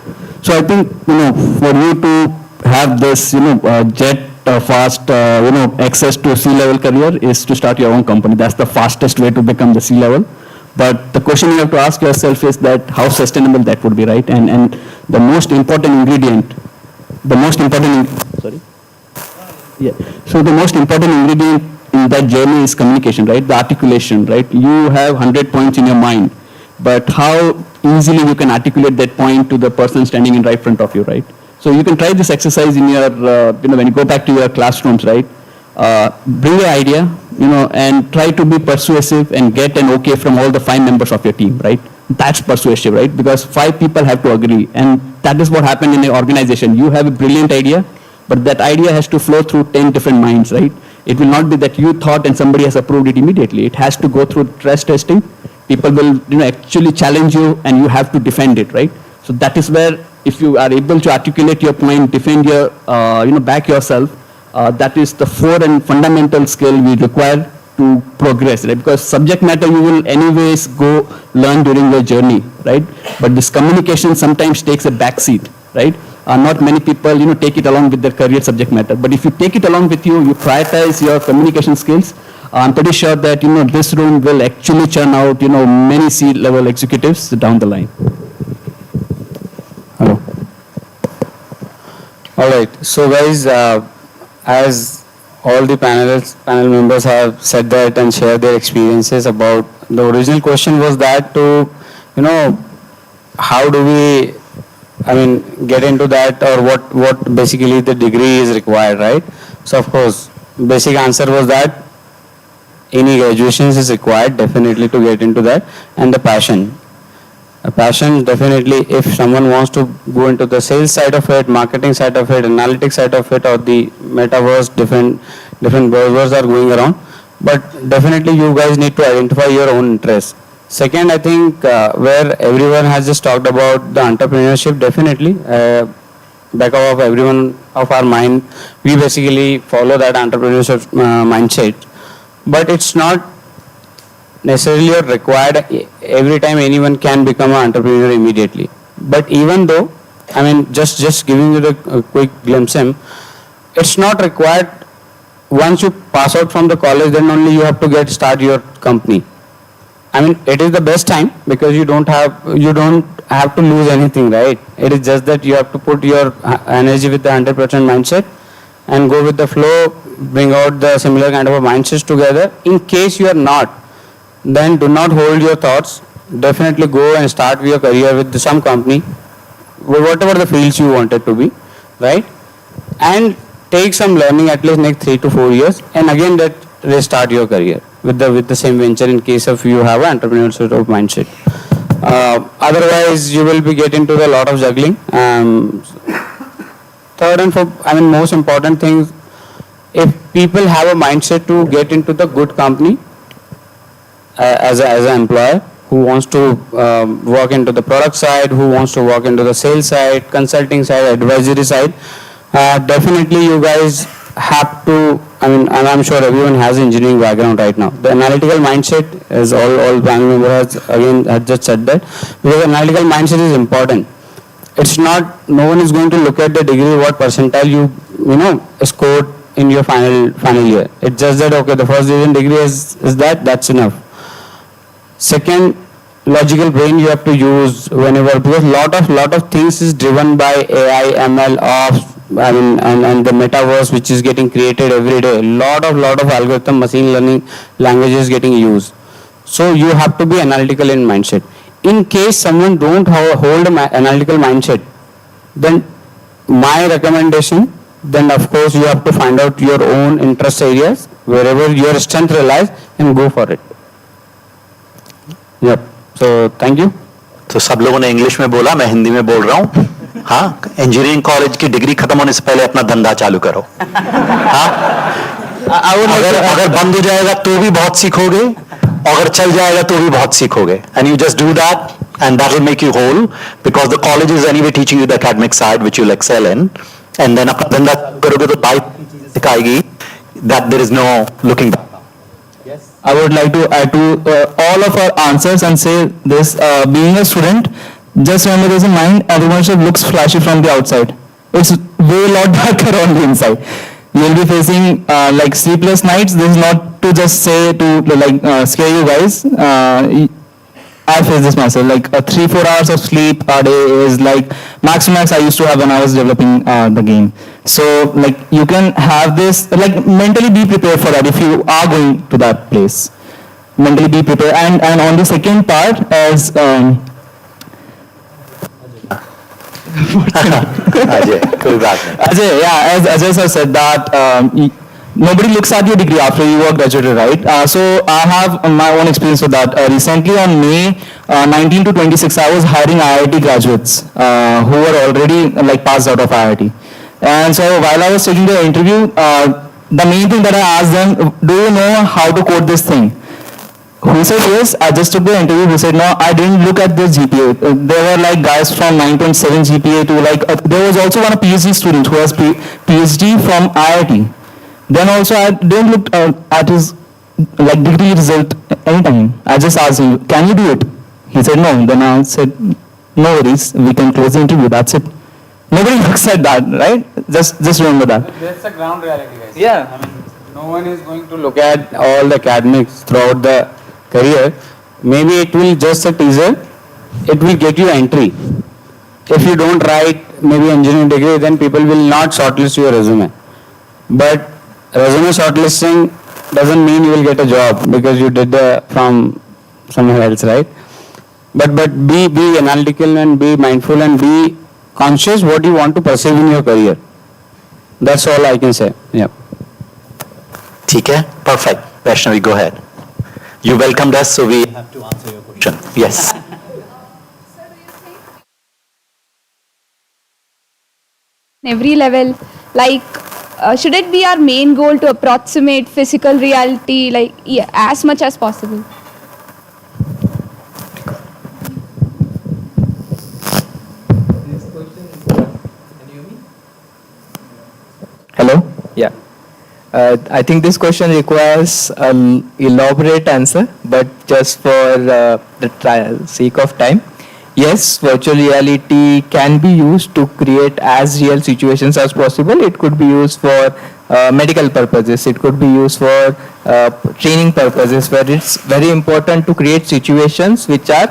So I think for you to have this jet fast access to C-level career is to start your own company. That's the fastest way to become the C-level. But the question you have to ask yourself is that how sustainable that would be, right? And the most important ingredient, sorry? Yeah. So the most important ingredient in that journey is communication, right? The articulation, right? You have 100 points in your mind, but how easily you can articulate that point to the person standing in right front of you, right? So you can try this exercise in your, when you go back to your classrooms, right? Bring your idea, and try to be persuasive and get an okay from all the 5 members of your team, right? that's persuasive, right? Because 5 people have to agree, and that is what happened in an organization. You have a brilliant idea, but that idea has to flow through 10 different minds, right? It will not be that you thought and somebody has approved it immediately. It has to go through stress testing. People will, actually challenge you, and you have to defend it, right? So that is where, if you are able to articulate your point, defend your, back yourself, that is the core and fundamental skill we require to progress, right? Because subject matter you will anyways go learn during your journey, right? But this communication sometimes takes a back seat, right? Not many people, take it along with their career subject matter. But if you take it along with you, you prioritize your communication skills, I'm pretty sure that, this room will actually churn out, many C-level executives down the line. Hello. All right. So guys, as all the panel members have said that and shared their experiences about the original question was that to, how do we, get into that, or what basically the degree is required, right? So of course, basic answer was that any graduations is required definitely to get into that, and the passion. A passion, definitely, if someone wants to go into the sales side of it, marketing side of it, analytics side of it, or the metaverse, different buzzwords are going around. But definitely you guys need to identify your own interests. Second, I think where everyone has just talked about the entrepreneurship, definitely, back of everyone of our mind, we basically follow that entrepreneurship mindset. But it's not necessarily required every time anyone can become an entrepreneur immediately. But even though, just giving you a quick glimpse, it's not required. Once you pass out from the college, then only you have to start your company. It is the best time because you don't have to lose anything, right? It is just that you have to put your energy with the 100% mindset and go with the flow, bring out the similar kind of a mindsets together. In case you are not, then do not hold your thoughts. Definitely go and start your career with some company, whatever the fields you want it to be, right? And take some learning at least next 3 to 4 years, and again restart your career with the same venture in case of you have an entrepreneurial sort of mindset. Otherwise, you will be getting into a lot of juggling. Third and fourth, most important thing, if people have a mindset to get into the good company as an employer, who wants to work into the product side, who wants to work into the sales side, consulting side, advisory side, definitely you guys have to, and I'm sure everyone has engineering background right now. The analytical mindset, as all panel members had just said that, because analytical mindset is important. It's not, no one is going to look at the degree, what percentile you scored in your final year. It's just that, okay, the first division degree is that's enough. Second, logical brain you have to use whenever, because lot of things is driven by AI, ML, ops, and the metaverse which is getting created every day. Lot of algorithm, machine learning languages getting used. So you have to be analytical in mindset. In case someone don't hold an analytical mindset, then my recommendation, then of course you have to find out your own interest areas, wherever your strength relies, and go for it. Yep. So thank you. तो सब लोगों ने English में बोला, मैं हिंदी में बोल रहा हूँ. हाँ, इंजीनियरिंग कॉलेज की डिग्री खत्म होने से पहले अपना धंधा चालू करो. हाँ, अगर बंद हो जाएगा तो भी बहुत सीखोगे, अगर चल जाएगा तो भी बहुत सीखोगे. And you just do that, and that will make you whole, because the college is anyway teaching you the academic side which you'll excel in, and then अपना धंधा करोगे तो life सिखाएगी that there is no looking back. I would like to add to all of our answers and say this, being a student, just remember this in mind, entrepreneurship looks flashy from the outside. It's way lot darker on the inside. You'll be facing like sleepless nights. This is not to just say to scare you guys. I face this myself, like 3-4 hours of sleep a day is like max I used to have when I was developing the game. So like you can have this, like mentally be prepared for that if you are going to that place. Mentally be prepared. And on the second part, as Ajay, Ajay, yeah, as Ajay sir said that nobody looks at your degree after you are graduated, right? So I have my own experience with that. Recently on May 19 to 26, I was hiring IIT graduates who were already like passed out of IIT. And so while I was taking the interview, the main thing that I asked them, do you know how to code this thing? Who said yes? I just took the interview. Who said no? I didn't look at the GPA. There were like guys from 9.7 GPA to like, there was also one PhD student who has PhD from IIT. Then also I didn't look at his like degree result anytime. I just asked him, can you do it? He said no. Then I said, no worries, we can close the interview, that's it. Nobody looks at that, right? Just remember that. That's the ground reality, guys. Yeah. I mean, no one is going to look at all the academics throughout the career. Maybe it will just a teaser. It will get you entry. If you don't write maybe engineering degree, then people will not shortlist your resume. But resume shortlisting doesn't mean you will get a job because you did from somewhere else, right? But be analytical and be mindful and be conscious what you want to pursue in your career. That's all I can say. Yeah. Okay, perfect. Vaishnavi, go ahead. You welcomed us, so we have to answer your question. Yes. Every level, like should it be our main goal to approximate physical reality like as much as possible? Hello? Yeah. I think this question requires an elaborate answer, but just for the sake of time. Yes, virtual reality can be used to create as real situations as possible. It could be used for medical purposes. It could be used for training purposes, where it's very important to create situations which are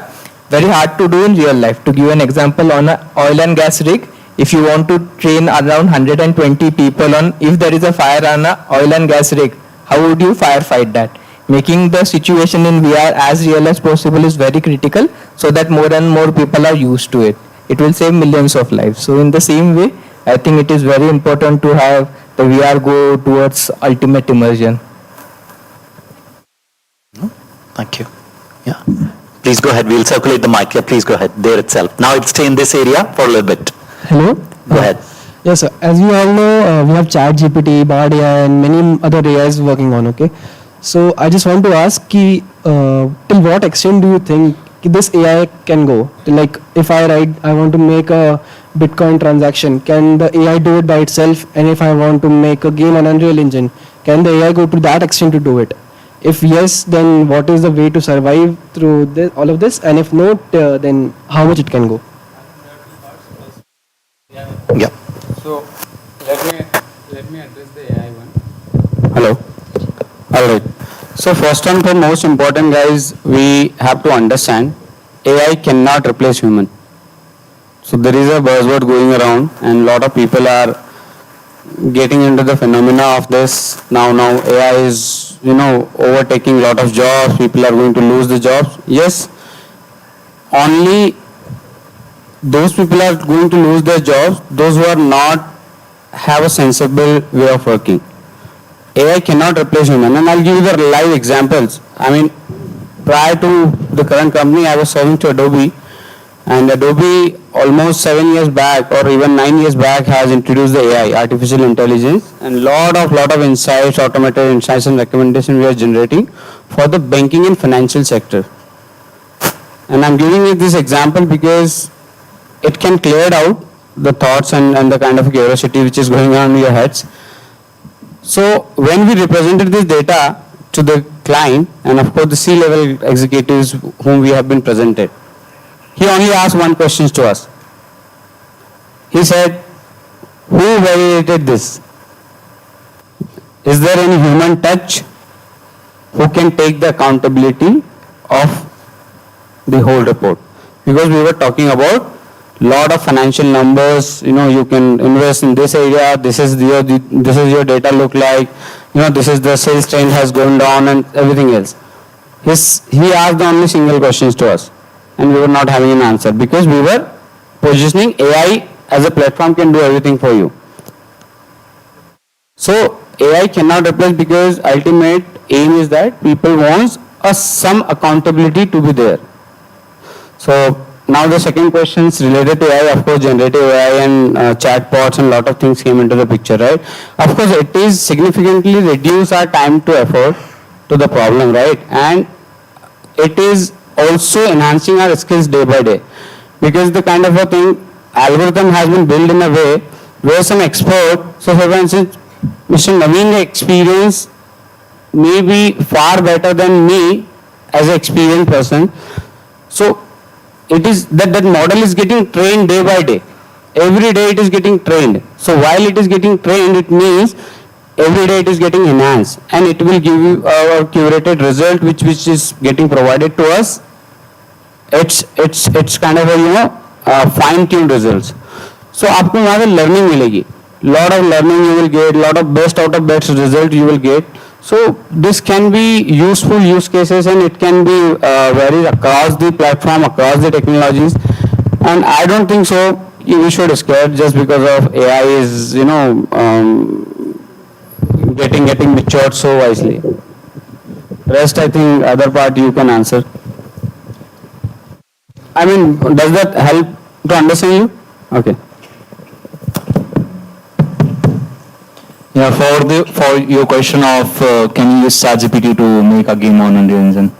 very hard to do in real life. To give an example, on an oil and gas rig, if you want to train around 120 people on, if there is a fire on an oil and gas rig, how would you firefight that? Making the situation in VR as real as possible is very critical, so that more and more people are used to it. It will save millions of lives. So in the same way, I think it is very important to have the VR go towards ultimate immersion. Thank you. Yeah. Please go ahead. We'll circulate the mic. Yeah, please go ahead. There itself. Now it's stay in this area for a little bit. Hello? Go ahead. Yes, sir. As you all know, we have ChatGPT, Bard AI, and many other AIs working on, okay? So I just want to ask, till what extent do you think this AI can go? Like, if I want to make a Bitcoin transaction, can the AI do it by itself? And if I want to make a game on Unreal Engine, can the AI go to that extent to do it? If yes, then what is the way to survive through all of this? And if not, then how much it can go? Yeah. So let me address the AI one. Hello. All right. So first and foremost important, guys, we have to understand AI cannot replace human. So there is a buzzword going around and a lot of people are getting into the phenomena of this. Now AI is, overtaking a lot of jobs. People are going to lose the jobs. Yes, only those people are going to lose their jobs, those who are not have a sensible way of working. AI cannot replace human, and I'll give you the live examples. I mean, prior to the current company, I was serving to Adobe, and Adobe almost 7 years back or even 9 years back has introduced the AI, artificial intelligence, and lot of insights, automated insights and recommendations we are generating for the banking and financial sector. And I'm giving you this example because it can clear out the thoughts and the kind of curiosity which is going on in your heads. So when we represented this data to the client and of course the C-level executives whom we have been presented, he only asked one question to us. He said, who validated this? Is there any human touch who can take the accountability of the whole report? Because we were talking about lot of financial numbers, you can invest in this area, this is your data look like, this is the sales trend has gone down and everything else. He asked the only single questions to us and we were not having an answer because we were positioning AI as a platform can do everything for you. So AI cannot replace because ultimate aim is that people want some accountability to be there. So now the second question is related to AI. Of course, generative AI and chatbots and lot of things came into the picture, right? Of course, it is significantly reduce our time to effort to the problem, right? And it is also enhancing our skills day by day, because the kind of a thing algorithm has been built in a way where some expert, so for instance, Mr. Naveen's experience may be far better than me as an experienced person. So it is that model is getting trained day by day. Every day it is getting trained. So while it is getting trained, it means every day it is getting enhanced, and it will give you a curated result which is getting provided to us. It's kind of a fine-tuned results. So आपको यहाँ पे learning मिलेगी. Lot of learning you will get, lot of best out of best result you will get. So this can be useful use cases, and it can be varied across the platform, across the technologies. And I don't think so we should scare just because of AI is getting matured so wisely. Rest I think other part you can answer. I mean, does that help to understand you? Okay. Yeah, for your question of can you use ChatGPT to make a game on Unreal Engine?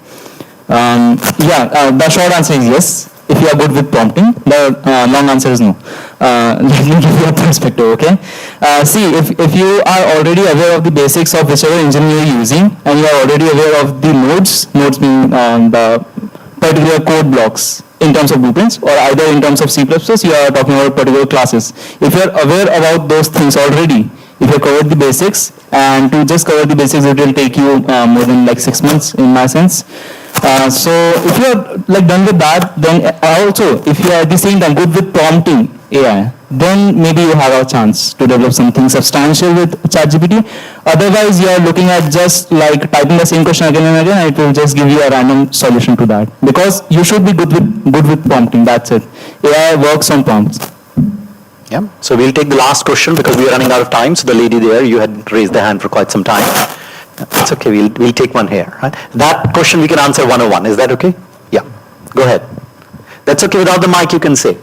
The short answer is yes, if you are good with prompting. The long answer is no. Let me give you a perspective, okay? See, if you are already aware of the basics of whichever engine you are using, and you are already aware of the nodes being the particular code blocks in terms of blueprints, or either in terms of C++, you are talking about particular classes. If you are aware about those things already, if you covered the basics, and to just cover the basics, it will take you more than like 6 months in my sense. So if you are like done with that, then also if you are at the same time good with prompting AI, then maybe you have a chance to develop something substantial with ChatGPT. Otherwise, you are looking at just like typing the same question again and again, and it will just give you a random solution to that. Because you should be good with prompting. That's it. AI works on prompts. Yeah. So we'll take the last question because we are running out of time. So the lady there, you had raised the hand for quite some time. It's okay. We'll take one here. Right? That question we can answer 101. Is that okay? Yeah. Go ahead. That's okay. Without the mic, you can say.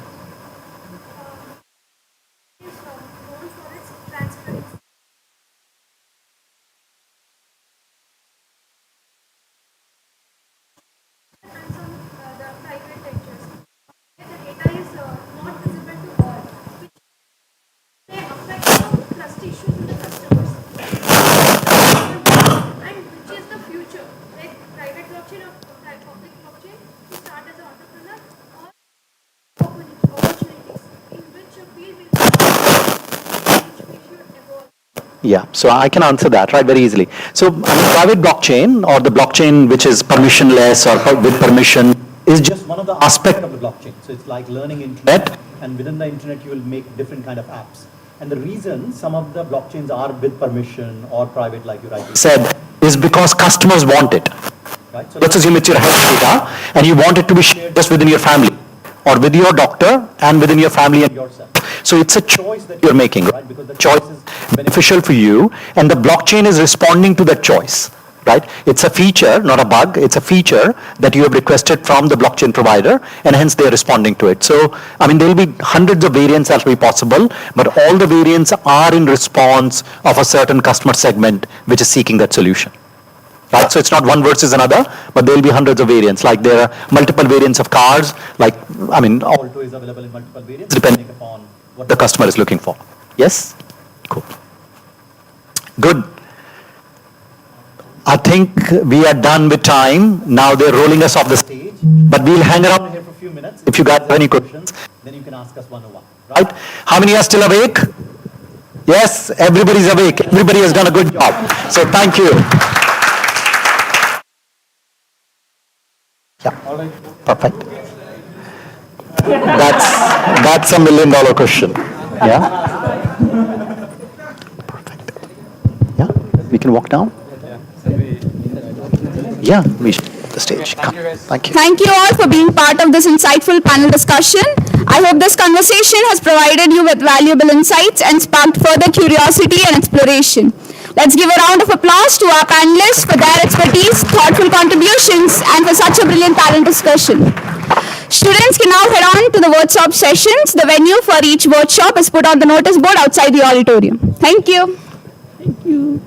Yeah, so I can answer that, right, very easily. So private blockchain, or the blockchain which is permissionless or with permission, is just one of the aspects of the blockchain. So it's like learning internet, and within the internet you will make different kind of apps. And the reason some of the blockchains are with permission or private, like you rightly said, is because customers want it. Right? So let's assume it's your health data, and you want it to be shared just within your family, or with your doctor, and within your family and yourself. So it's a choice that you're making, right? Because the choice is beneficial for you, and the blockchain is responding to that choice, right? It's a feature, not a bug. It's a feature that you have requested from the blockchain provider, and hence they're responding to it. So, I mean, there will be hundreds of variants that will be possible, but all the variants are in response of a certain customer segment which is seeking that solution. Right? So it's not one versus another, but there will be hundreds of variants. Like there are multiple variants of cars, like, I mean, Alto is available in multiple variants depending upon what the customer is looking for. Yes? Cool. Good. I think we are done with time. Now they're rolling us off the stage, but we'll hang around here for a few minutes. If you guys have any questions, then you can ask us one-on-one. Right? How many are still awake? Yes, everybody's awake. Everybody has done a good job. So thank you. Yeah. All right. Perfect. That's $1 million question. Yeah. Perfect. Yeah. We can walk down. Yeah. We should the stage. Come. Thank you. Thank you all for being part of this insightful panel discussion. I hope this conversation has provided you with valuable insights and sparked further curiosity and exploration. Let's give a round of applause to our panelists for their expertise, thoughtful contributions, and for such a brilliant panel discussion. Students can now head on to the workshop sessions. The venue for each workshop is put on the notice board outside the auditorium. Thank you. Thank you.